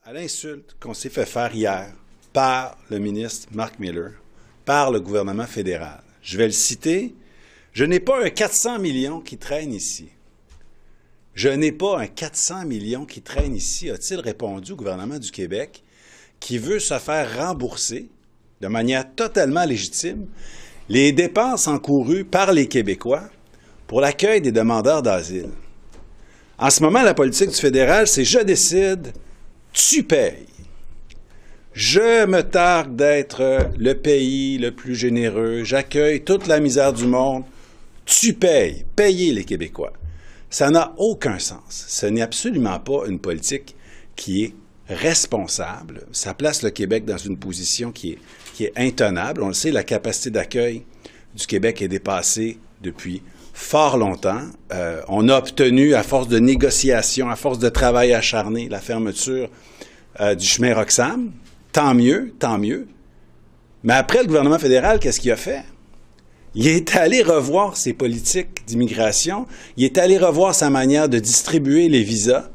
à l'insulte qu'on s'est fait faire hier par le ministre Marc Miller, par le gouvernement fédéral. Je vais le citer. Je n'ai pas un 400 millions qui traîne ici. Je n'ai pas un 400 millions qui traîne ici, a-t-il répondu au gouvernement du Québec, qui veut se faire rembourser de manière totalement légitime les dépenses encourues par les Québécois pour l'accueil des demandeurs d'asile. En ce moment, la politique du fédéral, c'est « je décide, tu payes ». Je me targue d'être le pays le plus généreux, j'accueille toute la misère du monde, tu payes, payez les Québécois. Ça n'a aucun sens. Ce n'est absolument pas une politique qui est responsable. Ça place le Québec dans une position qui est intenable. On le sait, la capacité d'accueil du Québec est dépassée depuis fort longtemps. On a obtenu, à force de négociations, à force de travail acharné, la fermeture du chemin Roxham. Tant mieux, tant mieux. Mais après, le gouvernement fédéral, qu'est-ce qu'il a fait? Il est allé revoir ses politiques d'immigration. Il est allé revoir sa manière de distribuer les visas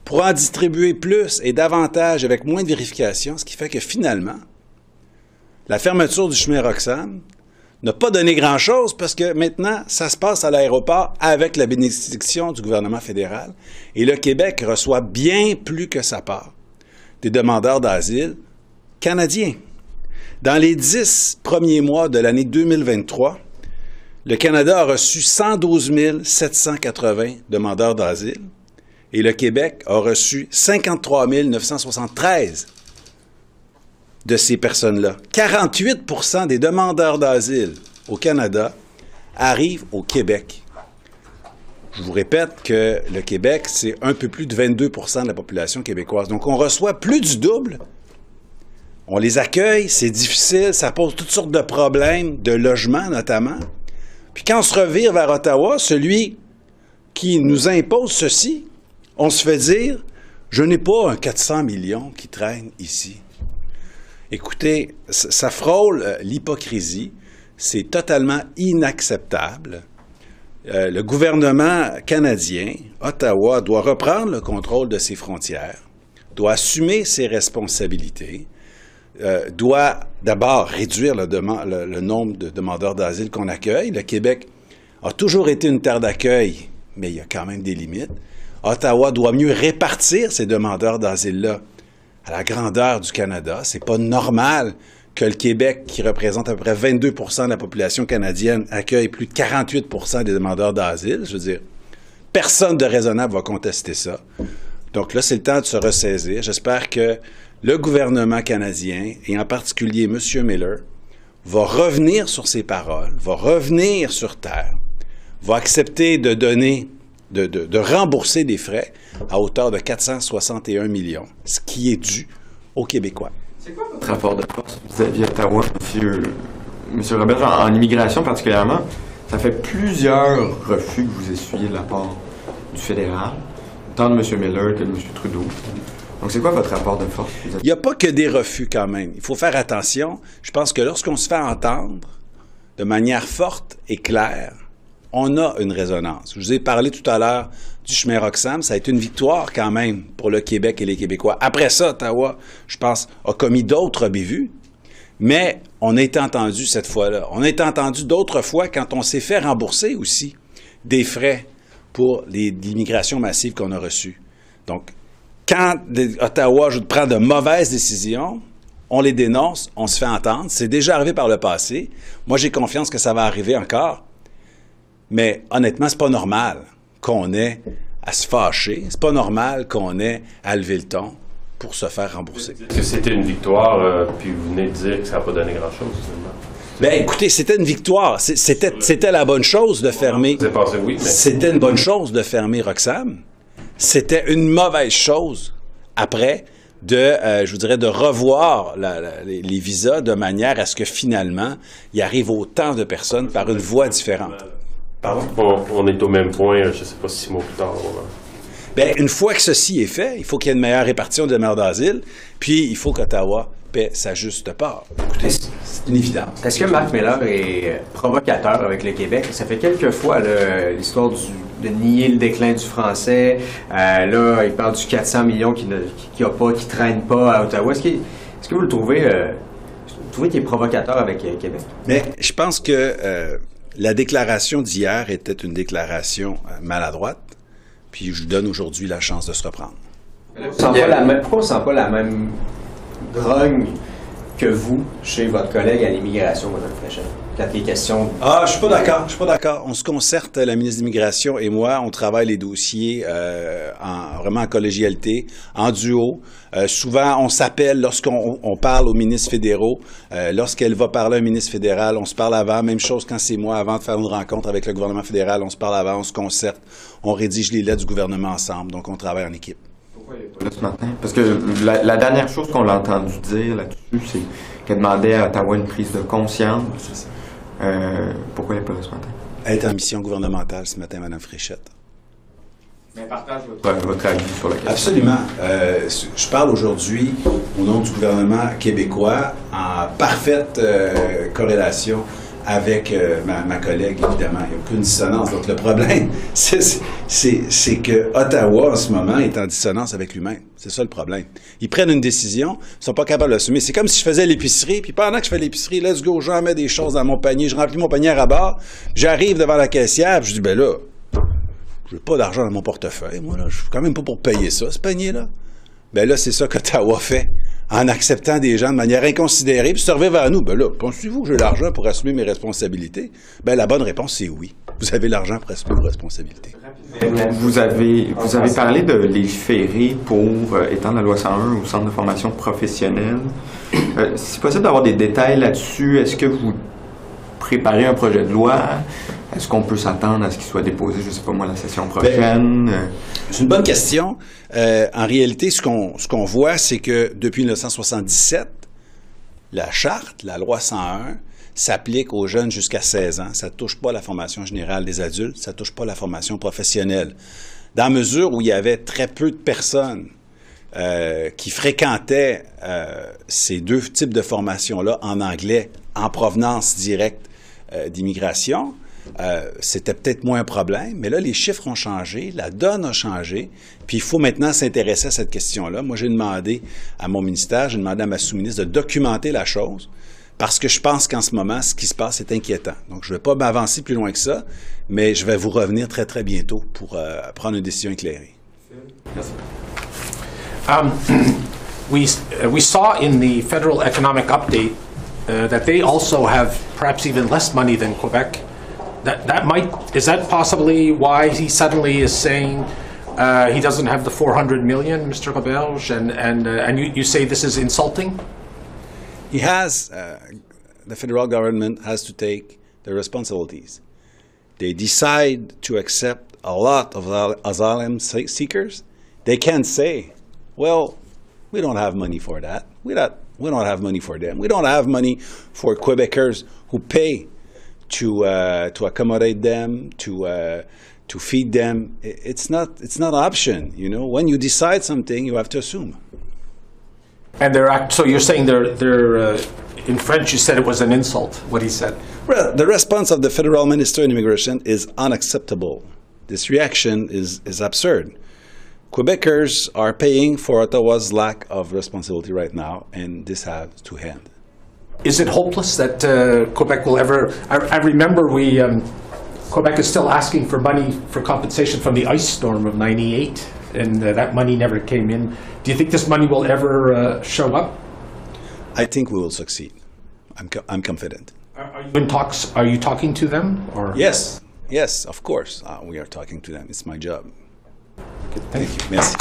pour en distribuer plus et davantage avec moins de vérification, ce qui fait que finalement, la fermeture du chemin Roxham n'a pas donné grand-chose parce que maintenant, ça se passe à l'aéroport avec la bénédiction du gouvernement fédéral et le Québec reçoit bien plus que sa part des demandeurs d'asile canadiens. Dans les 10 premiers mois de l'année 2023, le Canada a reçu 112 780 demandeurs d'asile et le Québec a reçu 53 973 de ces personnes-là. 48 % des demandeurs d'asile au Canada arrivent au Québec. Je vous répète que le Québec, c'est un peu plus de 22 % de la population québécoise. Donc, on reçoit plus du double. On les accueille, c'est difficile, ça pose toutes sortes de problèmes, de logement notamment. Puis quand on se revire vers Ottawa, celui qui nous impose ceci, on se fait dire « Je n'ai pas un 400 millions qui traîne ici ». Écoutez, ça frôle l'hypocrisie, c'est totalement inacceptable. Le gouvernement canadien, Ottawa, doit reprendre le contrôle de ses frontières, doit assumer ses responsabilités, doit d'abord réduire le nombre de demandeurs d'asile qu'on accueille. Le Québec a toujours été une terre d'accueil, mais il y a quand même des limites. Ottawa doit mieux répartir ces demandeurs d'asile-là à la grandeur du Canada. C'est pas normal que le Québec, qui représente à peu près 22 % de la population canadienne, accueille plus de 48 % des demandeurs d'asile. Je veux dire, personne de raisonnable va contester ça. Donc là, c'est le temps de se ressaisir. J'espère que le gouvernement canadien, et en particulier M. Miller, va revenir sur ses paroles, va revenir sur terre, va accepter de donner, de rembourser des frais à hauteur de 461 millions, ce qui est dû aux Québécois. C'est quoi votre rapport de force vis-à-vis d'Ottawa, M. Robert, en immigration particulièrement? Ça fait plusieurs refus que vous essuyez de la part du fédéral, tant de M. Miller que de M. Trudeau. Donc, c'est quoi votre rapport de force? Il n'y a pas que des refus quand même. Il faut faire attention. Je pense que lorsqu'on se fait entendre de manière forte et claire, on a une résonance. Je vous ai parlé tout à l'heure du chemin Roxham. Ça a été une victoire quand même pour le Québec et les Québécois. Après ça, Ottawa, je pense, a commis d'autres bévues. Mais on a été entendu cette fois-là. On a été entendu d'autres fois quand on s'est fait rembourser aussi des frais pour l'immigration massive qu'on a reçue. Donc, quand Ottawa prend de mauvaises décisions, on les dénonce, on se fait entendre. C'est déjà arrivé par le passé. Moi, j'ai confiance que ça va arriver encore. Mais honnêtement, c'est pas normal qu'on ait à se fâcher. C'est pas normal qu'on ait à lever le ton pour se faire rembourser. Est-ce que c'était une victoire, puis vous venez de dire que ça n'a pas donné grand-chose, finalement? Bien, écoutez, c'était une victoire. C'était la bonne chose de fermer. Vous avez pensé oui, mais... C'était une bonne chose de fermer Roxham. C'était une mauvaise chose après je vous dirais, de revoir les visas de manière à ce que finalement, il arrive autant de personnes par une voie différente. Pardon? On est au même point, je ne sais pas, 6 mois plus tard. Bien, une fois que ceci est fait, il faut qu'il y ait une meilleure répartition des demandeurs d'asile, puis il faut qu'Ottawa paie sa juste part. Écoutez, c'est une évidence. Est-ce que Marc Miller est provocateur avec le Québec? Ça fait quelques fois l'histoire du de nier le déclin du français. Là, il parle du 400 millions qui traîne pas à Ottawa. Est-ce que vous le trouvez, qu'il est provocateur avec Québec? Mais je pense que la déclaration d'hier était une déclaration maladroite, puis je lui donne aujourd'hui la chance de se reprendre. Pourquoi on ne sent pas la même grogne que vous chez votre collègue à l'immigration, Mme Fréchette, quand il est question... Ah, je suis pas d'accord. On se concerte, la ministre de l'Immigration et moi, on travaille les dossiers vraiment en collégialité, en duo. Souvent, on s'appelle lorsqu'on parle aux ministres fédéraux. Lorsqu'elle va parler à un ministre fédéral, on se parle avant. Même chose quand c'est moi, avant de faire une rencontre avec le gouvernement fédéral, on se parle avant, on se concerte, on rédige les lettres du gouvernement ensemble. Donc, on travaille en équipe. Pourquoi il n'est pas là ce matin? Parce que la dernière chose qu'on l'a entendu dire là-dessus, c'est qu'elle demandait à Ottawa une prise de conscience. C'est ça. Pourquoi elle n'est pas là ce matin? Elle est en mission gouvernementale ce matin, Mme Fréchette. Mais partage votre avis sur la question. Absolument. Je parle aujourd'hui au nom du gouvernement québécois en parfaite corrélation avec ma collègue, évidemment. Il n'y a aucune dissonance. Donc, le problème, c'est que Ottawa, en ce moment, est en dissonance avec lui-même. C'est ça le problème. Ils prennent une décision, ils ne sont pas capables de l'assumer. C'est comme si je faisais l'épicerie, puis pendant que je fais l'épicerie, let's go, j'en mets des choses dans mon panier, je remplis mon panier à rabord, j'arrive devant la caissière, puis je dis, ben là, je n'ai pas d'argent dans mon portefeuille, moi, là, je suis quand même pas pour payer ça, ce panier-là. Ben là, c'est ça qu'Ottawa fait, en acceptant des gens de manière inconsidérée, puis se revient vers nous. Ben là, pensez-vous que j'ai l'argent pour assumer mes responsabilités? Ben la bonne réponse, c'est oui. Vous avez l'argent pour assumer vos responsabilités. Vous avez parlé de légiférer pour étendre la loi 101 au centre de formation professionnelle. C'est possible d'avoir des détails là-dessus? Est-ce que vous préparez un projet de loi? Est-ce qu'on peut s'attendre à ce qu'il soit déposé, je ne sais pas moi, la session prochaine? C'est une bonne question. En réalité, ce qu'on voit, c'est que depuis 1977, la charte, la loi 101, s'applique aux jeunes jusqu'à 16 ans. Ça ne touche pas la formation générale des adultes, ça ne touche pas la formation professionnelle. Dans la mesure où il y avait très peu de personnes qui fréquentaient ces deux types de formations-là en anglais, en provenance directe d'immigration, c'était peut-être moins un problème, mais là, les chiffres ont changé, la donne a changé, puis il faut maintenant s'intéresser à cette question-là. Moi, j'ai demandé à mon ministère, j'ai demandé à ma sous-ministre de documenter la chose, parce que je pense qu'en ce moment, ce qui se passe est inquiétant. Donc, je ne vais pas m'avancer plus loin que ça, mais je vais vous revenir très, très bientôt pour prendre une décision éclairée. Merci. We saw in the Federal Economic Update that they also have perhaps even less money than Quebec. Is that possibly why he suddenly is saying he doesn't have the 400 million, Mr. Roberge, and you say this is insulting? He has, the federal government has to take the responsibilities. They decide to accept a lot of asylum seekers. They can't say, well, we don't have money for that. We don't have money for them. We don't have money for Quebecers who pay to accommodate them, to feed them. It's not an option. You know, when you decide something, you have to assume. And so you're saying they're in French. You said it was an insult. What he said. Well, the response of the federal minister in immigration is unacceptable. This reaction is absurd. Quebecers are paying for Ottawa's lack of responsibility right now, and this has to end. Is it hopeless that Quebec will ever... I remember Quebec is still asking for money for compensation from the ice storm of '98, and that money never came in. Do you think this money will ever show up? I think we will succeed. I'm confident. Are you in talks? Are you talking to them? Or? Yes, of course. We are talking to them. It's my job. Thank you. Merci.